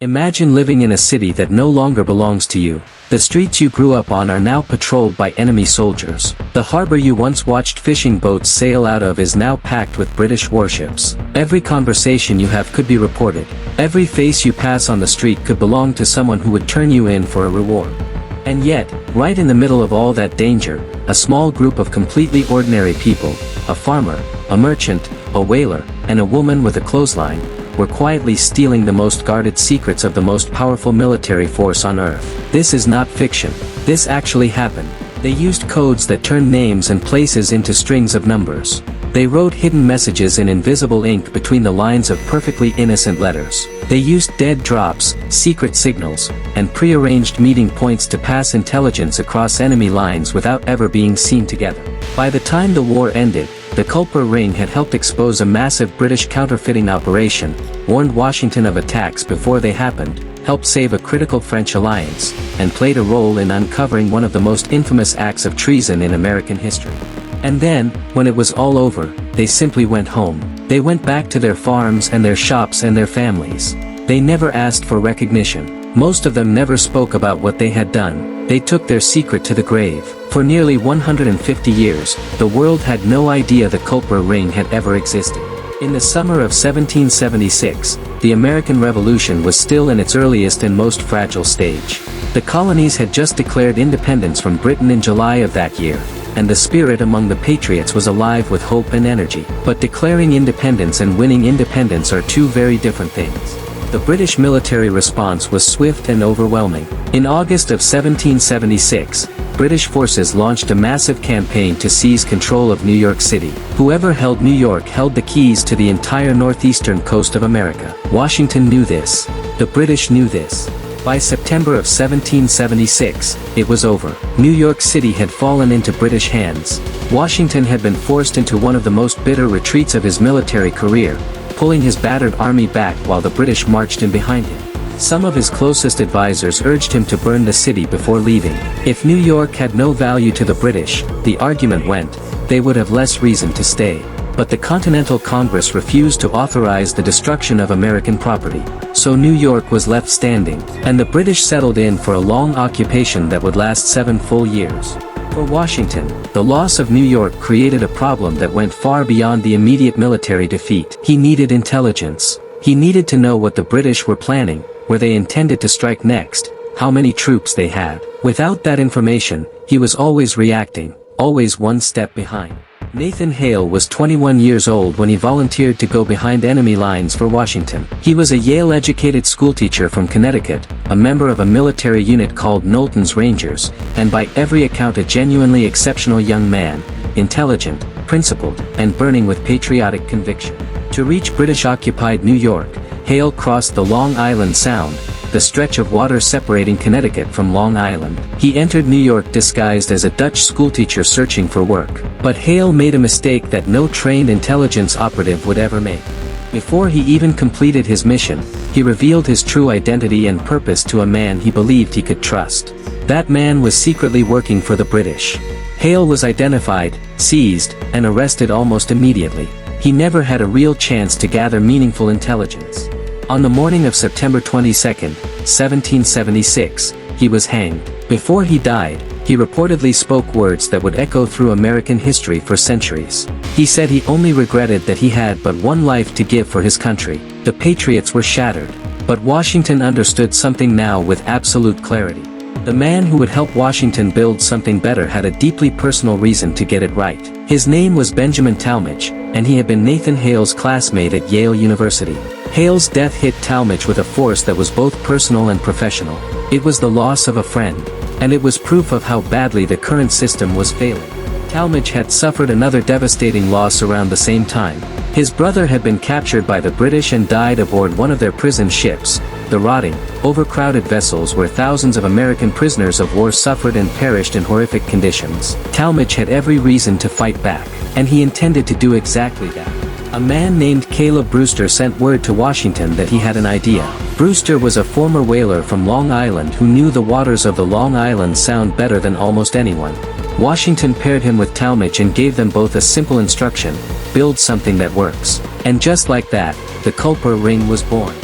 Imagine living in a city that no longer belongs to you. The streets you grew up on are now patrolled by enemy soldiers. The harbor you once watched fishing boats sail out of is now packed with British warships. Every conversation you have could be reported. Every face you pass on the street could belong to someone who would turn you in for a reward. And yet, right in the middle of all that danger, a small group of completely ordinary people, a farmer, a merchant, a whaler, and a woman with a clothesline, were quietly stealing the most guarded secrets of the most powerful military force on Earth. This is not fiction. This actually happened. They used codes that turned names and places into strings of numbers. They wrote hidden messages in invisible ink between the lines of perfectly innocent letters. They used dead drops, secret signals, and prearranged meeting points to pass intelligence across enemy lines without ever being seen together. By the time the war ended, the Culper Ring had helped expose a massive British counterfeiting operation, warned Washington of attacks before they happened, helped save a critical French alliance, and played a role in uncovering one of the most infamous acts of treason in American history. And then, when it was all over, they simply went home. They went back to their farms and their shops and their families. They never asked for recognition. Most of them never spoke about what they had done. They took their secret to the grave. For nearly 150 years, the world had no idea the Culper Ring had ever existed. In the summer of 1776, the American Revolution was still in its earliest and most fragile stage. The colonies had just declared independence from Britain in July of that year, and the spirit among the patriots was alive with hope and energy. But declaring independence and winning independence are two very different things. The British military response was swift and overwhelming. In August of 1776, British forces launched a massive campaign to seize control of New York City. Whoever held New York held the keys to the entire northeastern coast of America. Washington knew this. The British knew this. By September of 1776, it was over. New York City had fallen into British hands. Washington had been forced into one of the most bitter retreats of his military career, pulling his battered army back while the British marched in behind him. Some of his closest advisors urged him to burn the city before leaving. If New York had no value to the British, the argument went, they would have less reason to stay. But the Continental Congress refused to authorize the destruction of American property. So New York was left standing, and the British settled in for a long occupation that would last 7 full years. For Washington, the loss of New York created a problem that went far beyond the immediate military defeat. He needed intelligence. He needed to know what the British were planning, where they intended to strike next, how many troops they had. Without that information, he was always reacting, always one step behind. Nathan Hale was 21 years old when he volunteered to go behind enemy lines for Washington. He was a Yale-educated schoolteacher from Connecticut, a member of a military unit called Knowlton's Rangers, and by every account a genuinely exceptional young man, intelligent, principled, and burning with patriotic conviction. To reach British-occupied New York, Hale crossed the Long Island Sound, the stretch of water separating Connecticut from Long Island. He entered New York disguised as a Dutch schoolteacher searching for work. But Hale made a mistake that no trained intelligence operative would ever make. Before he even completed his mission, he revealed his true identity and purpose to a man he believed he could trust. That man was secretly working for the British. Hale was identified, seized, and arrested almost immediately. He never had a real chance to gather meaningful intelligence. On the morning of September 22, 1776, he was hanged. Before he died, he reportedly spoke words that would echo through American history for centuries. He said he only regretted that he had but one life to give for his country. The patriots were shattered. But Washington understood something now with absolute clarity. The man who would help Washington build something better had a deeply personal reason to get it right. His name was Benjamin Talmadge, and he had been Nathan Hale's classmate at Yale University. Hale's death hit Talmadge with a force that was both personal and professional. It was the loss of a friend, and it was proof of how badly the current system was failing. Talmadge had suffered another devastating loss around the same time. His brother had been captured by the British and died aboard one of their prison ships, the rotting, overcrowded vessels where thousands of American prisoners of war suffered and perished in horrific conditions. Talmadge had every reason to fight back, and he intended to do exactly that. A man named Caleb Brewster sent word to Washington that he had an idea. Brewster was a former whaler from Long Island who knew the waters of the Long Island Sound better than almost anyone. Washington paired him with Talmadge and gave them both a simple instruction: build something that works. And just like that, the Culper Ring was born.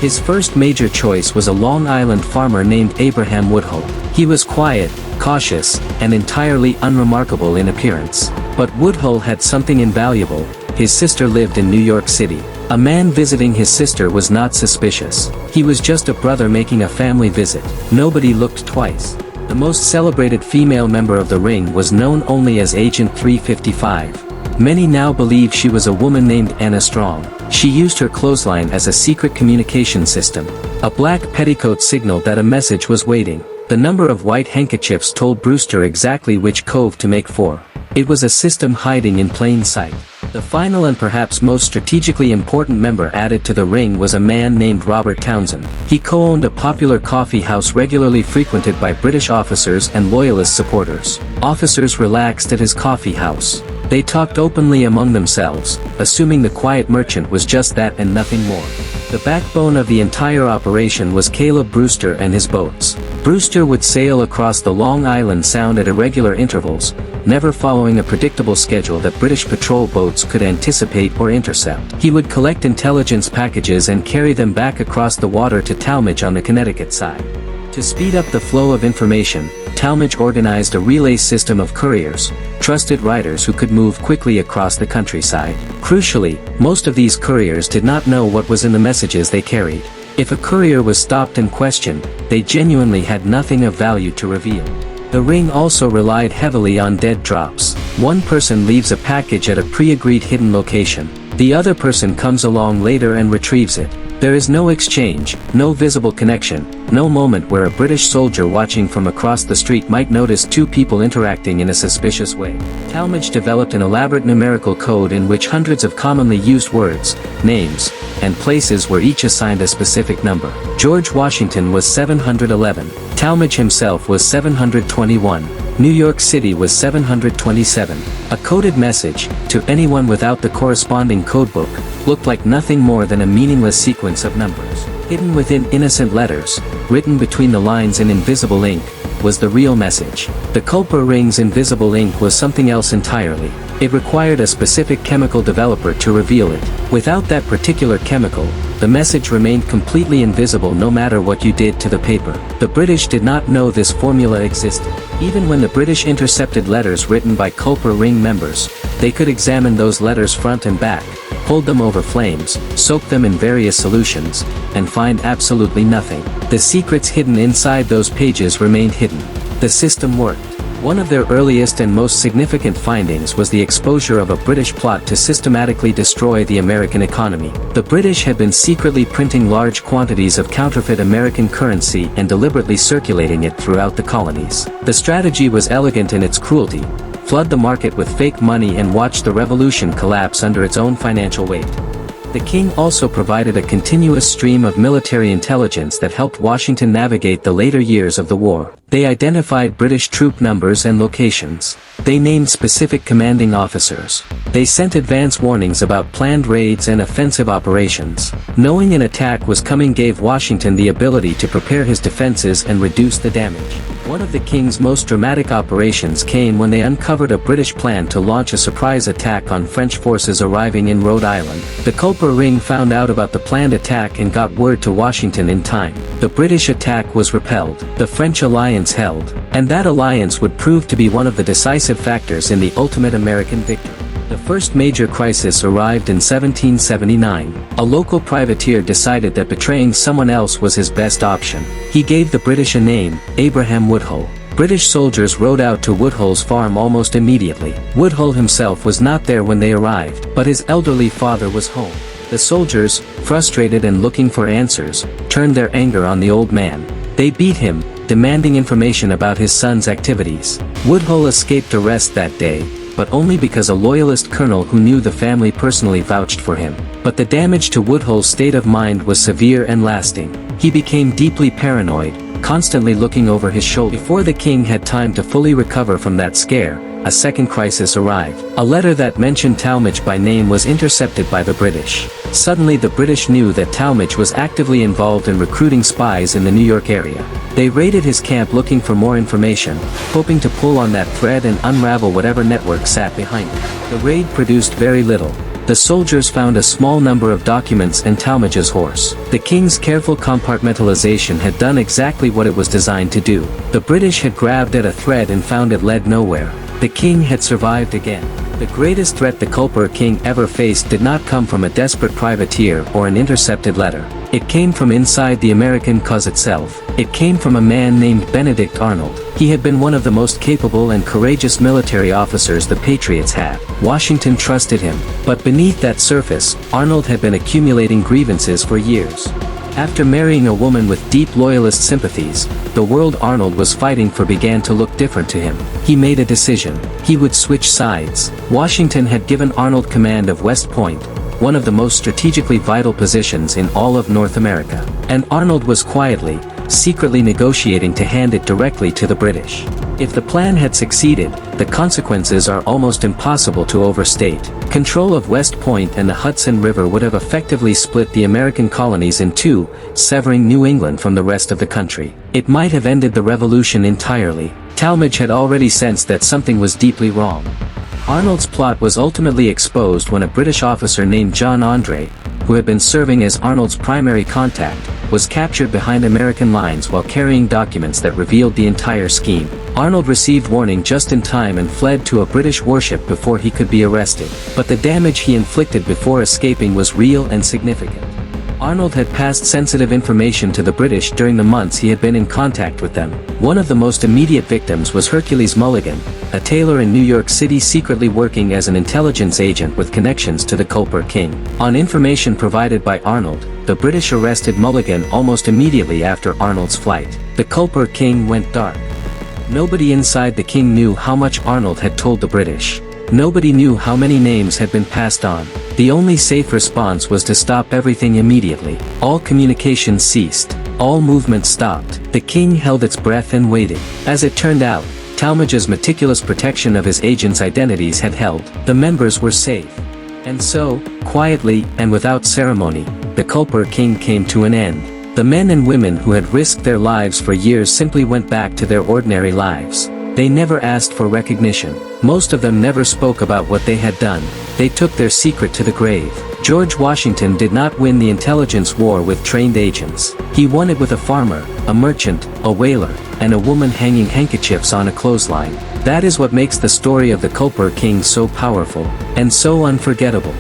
His first major choice was a Long Island farmer named Abraham Woodhull. He was quiet, cautious, and entirely unremarkable in appearance. But Woodhull had something invaluable. His sister lived in New York City. A man visiting his sister was not suspicious. He was just a brother making a family visit. Nobody looked twice. The most celebrated female member of the ring was known only as Agent 355. Many now believe she was a woman named Anna Strong. She used her clothesline as a secret communication system. A black petticoat signaled that a message was waiting. The number of white handkerchiefs told Brewster exactly which cove to make for. It was a system hiding in plain sight. The final and perhaps most strategically important member added to the ring was a man named Robert Townsend. He co-owned a popular coffee house regularly frequented by British officers and Loyalist supporters. Officers relaxed at his coffee house. They talked openly among themselves, assuming the quiet merchant was just that and nothing more. The backbone of the entire operation was Caleb Brewster and his boats. Brewster would sail across the Long Island Sound at irregular intervals, never following a predictable schedule that British patrol boats could anticipate or intercept. He would collect intelligence packages and carry them back across the water to Talmadge on the Connecticut side. To speed up the flow of information, Talmadge organized a relay system of couriers, trusted riders who could move quickly across the countryside. Crucially, most of these couriers did not know what was in the messages they carried. If a courier was stopped and questioned, they genuinely had nothing of value to reveal. The ring also relied heavily on dead drops. One person leaves a package at a pre-agreed hidden location. The other person comes along later and retrieves it. There is no exchange, no visible connection, no moment where a British soldier watching from across the street might notice two people interacting in a suspicious way. Talmadge developed an elaborate numerical code in which hundreds of commonly used words, names, and places were each assigned a specific number. George Washington was 711. Talmadge himself was 721. New York City was 727. A coded message, to anyone without the corresponding codebook, looked like nothing more than a meaningless sequence of numbers. Hidden within innocent letters, written between the lines in invisible ink, was the real message. The Culper Ring's invisible ink was something else entirely. It required a specific chemical developer to reveal it. Without that particular chemical, the message remained completely invisible no matter what you did to the paper. The British did not know this formula existed. Even when the British intercepted letters written by Culper Ring members, they could examine those letters front and back, hold them over flames, soak them in various solutions, and find absolutely nothing. The secrets hidden inside those pages remained hidden. The system worked. One of their earliest and most significant findings was the exposure of a British plot to systematically destroy the American economy. The British had been secretly printing large quantities of counterfeit American currency and deliberately circulating it throughout the colonies. The strategy was elegant in its cruelty: flood the market with fake money and watch the revolution collapse under its own financial weight. The king also provided a continuous stream of military intelligence that helped Washington navigate the later years of the war. They identified British troop numbers and locations. They named specific commanding officers. They sent advance warnings about planned raids and offensive operations. Knowing an attack was coming gave Washington the ability to prepare his defenses and reduce the damage. One of the king's most dramatic operations came when they uncovered a British plan to launch a surprise attack on French forces arriving in Rhode Island. The Culper Ring found out about the planned attack and got word to Washington in time. The British attack was repelled. The French alliance held. And that alliance would prove to be one of the decisive factors in the ultimate American victory. The first major crisis arrived in 1779. A local privateer decided that betraying someone else was his best option. He gave the British a name, Abraham Woodhull. British soldiers rode out to Woodhull's farm almost immediately. Woodhull himself was not there when they arrived, but his elderly father was home. The soldiers, frustrated and looking for answers, turned their anger on the old man. They beat him, demanding information about his son's activities. Woodhull escaped arrest that day, but only because a loyalist colonel who knew the family personally vouched for him. But the damage to Woodhull's state of mind was severe and lasting. He became deeply paranoid, constantly looking over his shoulder. Before the king had time to fully recover from that scare, a second crisis arrived. A letter that mentioned Talmadge by name was intercepted by the British. Suddenly the British knew that Talmadge was actively involved in recruiting spies in the New York area. They raided his camp looking for more information, hoping to pull on that thread and unravel whatever network sat behind it. The raid produced very little. The soldiers found a small number of documents and Talmadge's horse. The king's careful compartmentalization had done exactly what it was designed to do. The British had grabbed at a thread and found it led nowhere. The king had survived again. The greatest threat the Culper King ever faced did not come from a desperate privateer or an intercepted letter. It came from inside the American cause itself. It came from a man named Benedict Arnold. He had been one of the most capable and courageous military officers the Patriots had. Washington trusted him, but beneath that surface, Arnold had been accumulating grievances for years. After marrying a woman with deep loyalist sympathies, the world Arnold was fighting for began to look different to him. He made a decision. He would switch sides. Washington had given Arnold command of West Point, one of the most strategically vital positions in all of North America. And Arnold was quietly, secretly negotiating to hand it directly to the British. If the plan had succeeded, the consequences are almost impossible to overstate. Control of West Point and the Hudson River would have effectively split the American colonies in two, severing New England from the rest of the country. It might have ended the Revolution entirely. Talmadge had already sensed that something was deeply wrong. Arnold's plot was ultimately exposed when a British officer named John Andre, who had been serving as Arnold's primary contact, was captured behind American lines while carrying documents that revealed the entire scheme. Arnold received warning just in time and fled to a British warship before he could be arrested. But the damage he inflicted before escaping was real and significant. Arnold had passed sensitive information to the British during the months he had been in contact with them. One of the most immediate victims was Hercules Mulligan, a tailor in New York City secretly working as an intelligence agent with connections to the Culper King. On information provided by Arnold, the British arrested Mulligan almost immediately after Arnold's flight. The Culper King went dark. Nobody inside the king knew how much Arnold had told the British. Nobody knew how many names had been passed on. The only safe response was to stop everything immediately. All communication ceased. All movement stopped. The king held its breath and waited. As it turned out, Talmadge's meticulous protection of his agents' identities had held. The members were safe. And so, quietly and without ceremony, the Culper King came to an end. The men and women who had risked their lives for years simply went back to their ordinary lives. They never asked for recognition. Most of them never spoke about what they had done. They took their secret to the grave. George Washington did not win the intelligence war with trained agents. He won it with a farmer, a merchant, a whaler, and a woman hanging handkerchiefs on a clothesline. That is what makes the story of the Culper King so powerful, and so unforgettable.